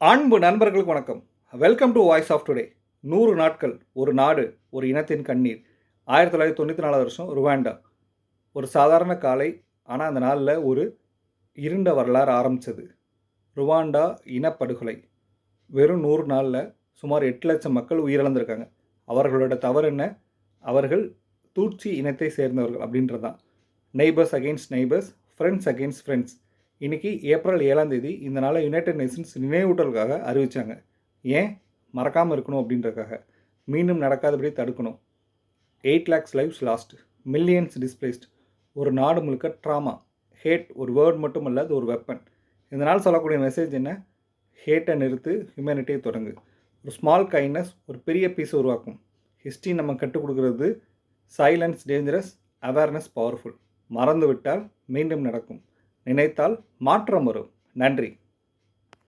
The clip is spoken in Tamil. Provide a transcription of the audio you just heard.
அன்பு நண்பர்களுக்கு வணக்கம். Welcome to voice of today. 100 நாட்கள், ஒரு நாடு, ஒரு இனத்தின் கண்ணீர். 1994 வருஷம் ருவாண்டா. ஒரு சாதாரண காலை, ஆனால் அந்த நாளில் ஒரு இருண்ட வரலாறு ஆரம்பித்தது. ருவாண்டா இனப்படுகொலை. வெறும் 100 நாளில் சுமார் 8 லட்சம் மக்கள் உயிரிழந்திருக்காங்க. அவர்களோட தவறு என்ன? அவர்கள் தூட்சி இனத்தை சேர்ந்தவர்கள் அப்படின்றது தான். Neighbours against neighbours, friends against friends. இன்றைக்கி ஏப்ரல் 7ஆம் தேதி இந்த நாளை யுனைடெட் நேஷன்ஸ் நினைவூட்டலுக்காக அறிவித்தாங்க. ஏன் மறக்காமல் இருக்கணும் அப்படின்றதுக்காக. மீண்டும் நடக்காதபடி தடுக்கணும். 8 lakhs lives last, millions displaced. ஒரு நாடு முழுக்க ட்ராமா. ஹேட் ஒரு வேர்ட் மட்டும் இல்லை, அது ஒரு வெப்பன். இந்த நாள் சொல்லக்கூடிய மெசேஜ் என்ன? ஹேட்டை நிறுத்து, ஹியூமனிட்டியை தொடங்கு. ஒரு ஸ்மால் கைண்ட்னஸ் ஒரு பெரிய பீஸ் உருவாக்கும். ஹிஸ்ட்ரி நம்ம கற்றுக் கொடுக்குறது சைலன்ஸ் டேஞ்சரஸ், அவேர்னஸ் பவர்ஃபுல். மறந்து விட்டால் மீண்டும் நடக்கும், நினைத்தால் மாற்றம் வரும். நன்றி.